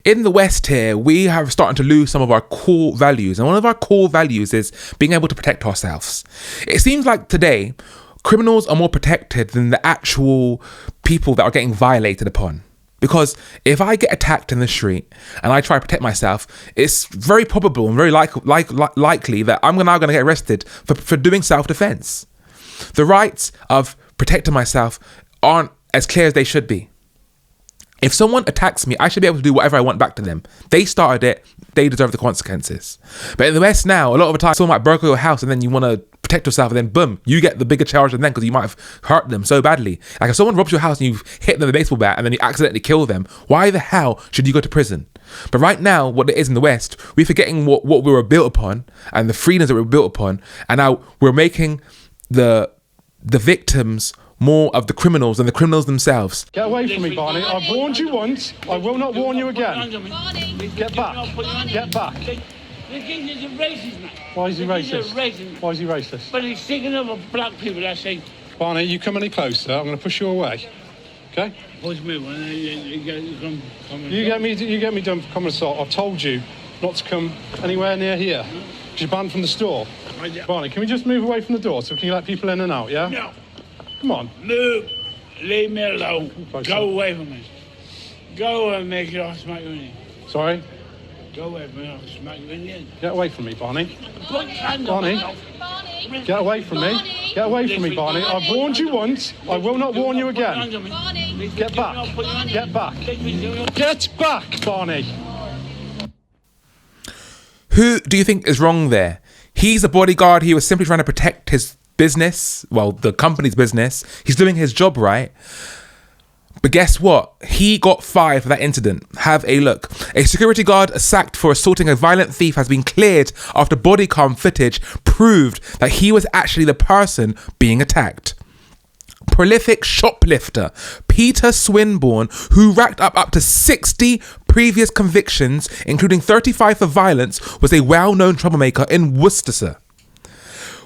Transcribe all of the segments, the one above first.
in the West here, we have starting to lose some of our core values. And one of our core values is being able to protect ourselves. It seems like today, criminals are more protected than the actual people that are getting violated upon. Because if I get attacked in the street and I try to protect myself, it's very probable and very likely that I'm now going to get arrested for doing self-defense. The rights of protecting myself aren't as clear as they should be. If someone attacks me, I should be able to do whatever I want back to them. They started it, they deserve the consequences. But in the West now, a lot of the time, someone might burgle your house and then you want to protect yourself and then boom, you get the bigger charge than them because you might have hurt them so badly. Like if someone robs your house and you hit them with a baseball bat and then you accidentally kill them, why the hell should you go to prison? But right now, what it is in the West, we're forgetting what we were built upon and the freedoms that we were built upon, and now we're making the victims more of the criminals than the criminals themselves. Get away from me, Barney. I've warned you once. I will not warn you again. Get back. Get back. The king is a racist, man. Why is he racist? Why is he racist? But he's thinking of black people, I say. Barney, you come any closer, I'm going to push you away. Okay? Push me when you get me done for common assault. I've told you not to come anywhere near here. Because you're banned from the store. Barney, can we just move away from the door so we can let people in and out, yeah? No. Come on. Move. Leave me alone. Go away from me. Go and make it, I'll smack you in the head. Sorry? Go away from me, I'll smack you in the head. Get away from me, Barney. Put your hand Barney. on Barney. Get away from me. Get away from me, Barney. I've warned you once. I will not warn you again. Barney. Get back. Get back. Get back, Barney. Who do you think is wrong there? He's a bodyguard. He was simply trying to protect his business, well, the company's business. He's doing his job right. But guess what? He got fired for that incident. Have a look. A security guard sacked for assaulting a violent thief has been cleared after bodycam footage proved that he was actually the person being attacked. Prolific shoplifter Peter Swinbourne, who racked up to 60 previous convictions, including 35 for violence, was a well-known troublemaker in Worcester.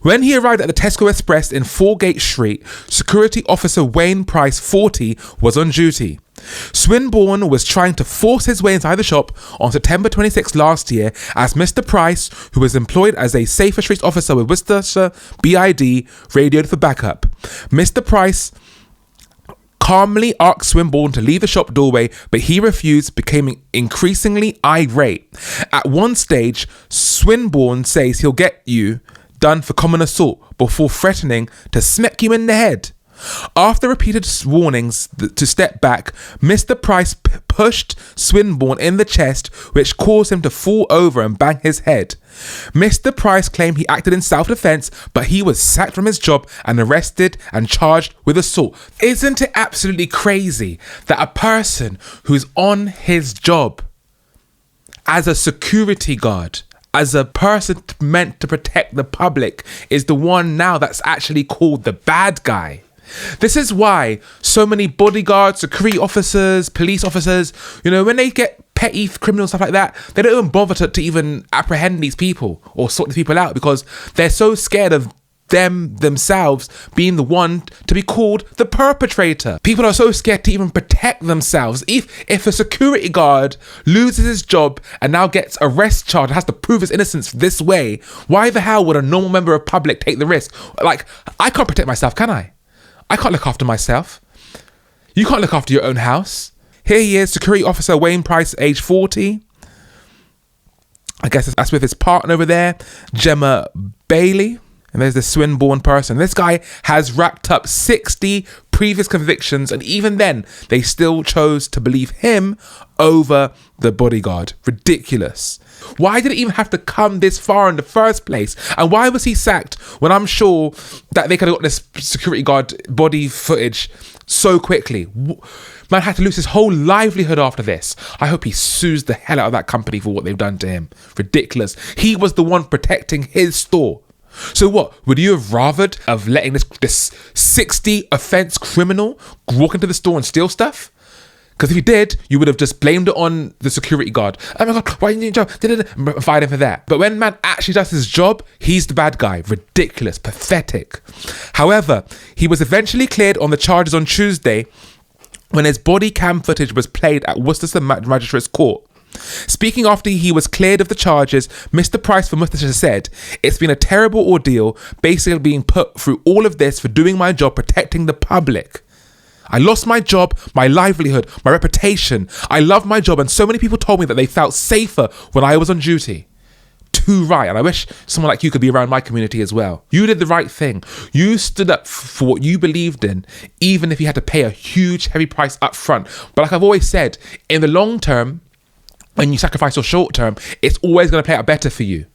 When he arrived at the Tesco Express in Foregate Street, security officer Wayne Price, 40, was on duty. Swinbourne was trying to force his way inside the shop on September 26 last year as Mr. Price, who was employed as a Safer Streets officer with Worcester BID, radioed for backup. Mr. Price calmly asked Swinbourne to leave the shop doorway, but he refused, becoming increasingly irate. At one stage, Swinbourne says he'll get you done for common assault before threatening to smack you in the head. After repeated warnings to step back, Mr. Price pushed Swinbourne in the chest, which caused him to fall over and bang his head. Mr. Price claimed he acted in self-defense, but he was sacked from his job and arrested and charged with assault. Isn't it absolutely crazy that a person who's on his job as a security guard, as a person meant to protect the public, is the one now that's actually called the bad guy? This is why so many bodyguards, security officers, police officers, when they get petty criminals, stuff like that, they don't even bother to even apprehend these people or sort these people out because they're so scared of themselves being the one to be called the perpetrator. People are so scared to even protect themselves. If a security guard loses his job and now gets arrest charge and has to prove his innocence this way, why the hell would a normal member of public take the risk? Like, I can't protect myself, can I? I can't look after myself. You can't look after your own house. Here he is, security officer Wayne Price, age 40. I guess that's with his partner over there, Gemma Bailey. And there's the Swinbourne person. This guy has racked up 60 previous convictions, and even then, they still chose to believe him over the bodyguard. Ridiculous. Why did it even have to come this far in the first place? And why was he sacked when I'm sure that they could have got this security guard body footage so quickly? Man had to lose his whole livelihood after this. I hope he sues the hell out of that company for what they've done to him. Ridiculous. He was the one protecting his store. So what, would you have rathered of letting this 60 offence criminal walk into the store and steal stuff? Because if you did, you would have just blamed it on the security guard. Oh my God, why didn't you job? Fired him for that. But when man actually does his job, he's the bad guy. Ridiculous, pathetic. However, he was eventually cleared on the charges on Tuesday when his body cam footage was played at Worcester Magistrates Court. Speaking after he was cleared of the charges, Mr. Price from Worcester said, "It's been a terrible ordeal, basically being put through all of this for doing my job protecting the public. I lost my job, my livelihood, my reputation. I love my job, and so many people told me that they felt safer when I was on duty." Too right, and I wish someone like you could be around my community as well. You did the right thing. You stood up for what you believed in, even if you had to pay a huge, heavy price up front. But like I've always said, in the long term, when you sacrifice your short term, it's always going to play out better for you.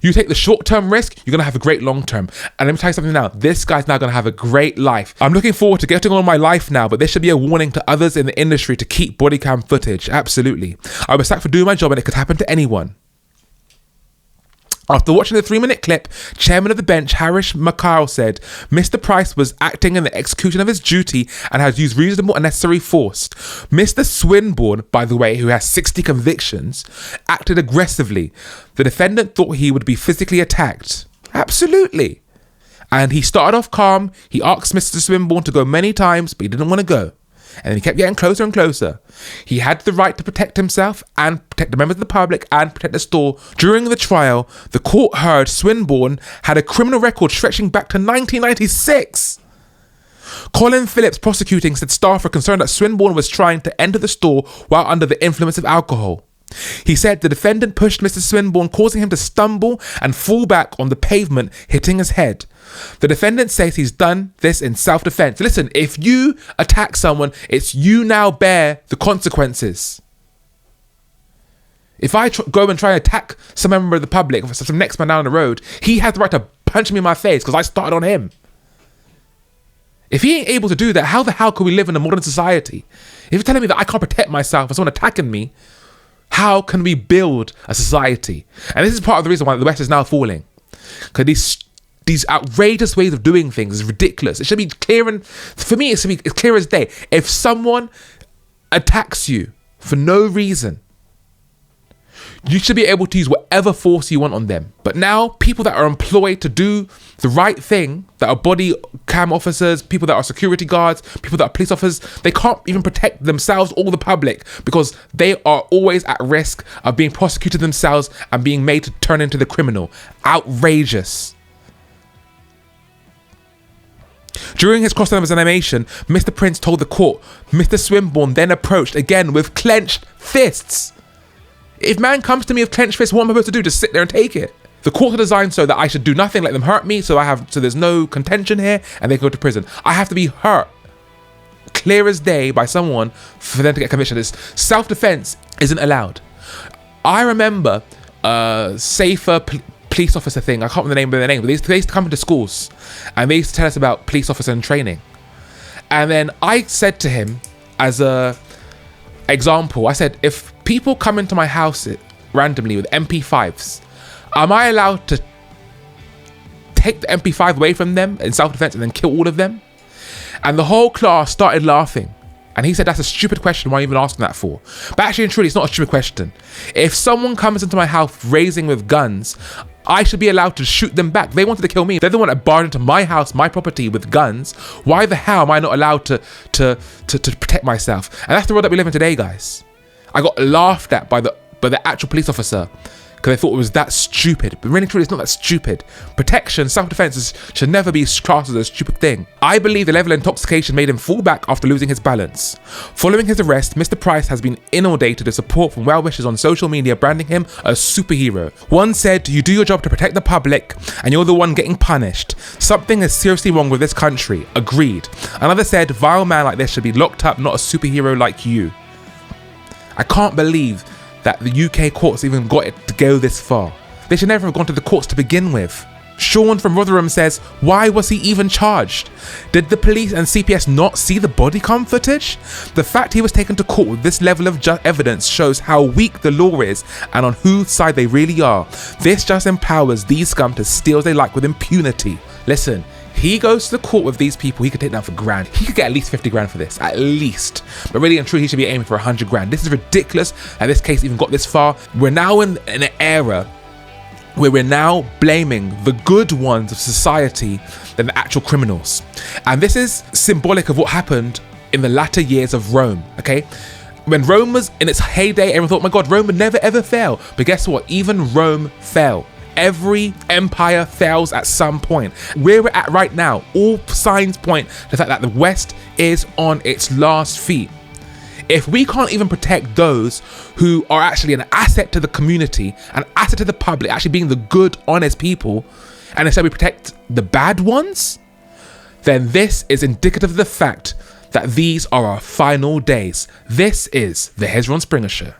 You take the short-term risk, you're going to have a great long-term. And let me tell you something now. This guy's now going to have a great life. I'm looking forward to getting on my life now, but this should be a warning to others in the industry to keep body cam footage. Absolutely. I was sacked for doing my job, and it could happen to anyone. After watching the 3-minute clip, Chairman of the Bench, Harish Makal, said Mr. Price was acting in the execution of his duty and has used reasonable and necessary force. Mr. Swinbourne, by the way, who has 60 convictions, acted aggressively. The defendant thought he would be physically attacked. Absolutely. And he started off calm. He asked Mr. Swinbourne to go many times, but he didn't want to go. And then he kept getting closer and closer. He had the right to protect himself and protect the members of the public and protect the store. During the trial, the court heard Swinbourne had a criminal record stretching back to 1996. Colin Phillips, prosecuting, said staff were concerned that Swinbourne was trying to enter the store while under the influence of alcohol. He said the defendant pushed Mr. Swinbourne, causing him to stumble and fall back on the pavement, hitting his head. The defendant says he's done this in self-defense. Listen, if you attack someone, it's you now bear the consequences. If I go and try and attack some member of the public, some next man down the road, he has the right to punch me in my face because I started on him. If he ain't able to do that, how the hell can we live in a modern society? If you're telling me that I can't protect myself from someone attacking me, how can we build a society? And this is part of the reason why the West is now falling. Because these outrageous ways of doing things is ridiculous. It should be clear, and for me, it's clear as day. If someone attacks you for no reason, you should be able to use whatever force you want on them. But now, people that are employed to do the right thing, that are body cam officers, people that are security guards, people that are police officers, they can't even protect themselves or the public because they are always at risk of being prosecuted themselves and being made to turn into the criminal. Outrageous. During his cross-examination, Mr. Prince told the court, Mr. Swinbourne then approached again with clenched fists. If man comes to me with clenched fists, what am I supposed to do? Just sit there and take it? The court are designed so that I should do nothing, let them hurt me, so there's no contention here, and they go to prison. I have to be hurt, clear as day, by someone for them to get conviction. Self-defense isn't allowed. I remember safer police officer thing. I can't remember the name of their name, but they used to come into schools and they used to tell us about police officer and training. And then I said to him, as a example, I said, if people come into my house randomly with MP5s, am I allowed to take the MP5 away from them in self-defense and then kill all of them? And the whole class started laughing. And he said, that's a stupid question. Why are you even asking that for? But actually and truly, it's not a stupid question. If someone comes into my house raising with guns, I should be allowed to shoot them back. They wanted to kill me. They're the one that barred into my house, my property with guns. Why the hell am I not allowed to protect myself? And that's the world that we live in today, guys. I got laughed at by the actual police officer because they thought it was that stupid. But really, truly, it's not that stupid. Protection, self-defense should never be classed as a stupid thing. I believe the level of intoxication made him fall back after losing his balance. Following his arrest, Mr. Price has been inundated with support from well-wishers on social media, branding him a superhero. One said, you do your job to protect the public and you're the one getting punished. Something is seriously wrong with this country. Agreed. Another said, vile man like this should be locked up, not a superhero like you. I can't believe that the UK courts even got it to go this far. They should never have gone to the courts to begin with. Sean from Rotherham says, why was he even charged? Did the police and CPS not see the body cam footage? The fact he was taken to court with this level of evidence shows how weak the law is and on whose side they really are. This just empowers these scum to steal as they like with impunity. Listen, he goes to the court with these people, he could take down for grand. He could get at least 50 grand for this, at least. But really and truly, he should be aiming for 100 grand. This is ridiculous, and this case even got this far. We're now in an era where we're now blaming the good ones of society than the actual criminals. And this is symbolic of what happened in the latter years of Rome, okay? When Rome was in its heyday, everyone thought, oh my God, Rome would never ever fail. But guess what? Even Rome fell. Every empire fails at some point. Where we're at right now, all signs point to the fact that the West is on its last feet. If we can't even protect those who are actually an asset to the community, an asset to the public, actually being the good, honest people, and instead we protect the bad ones, then this is indicative of the fact that these are our final days. This is the Hezron Springer Show.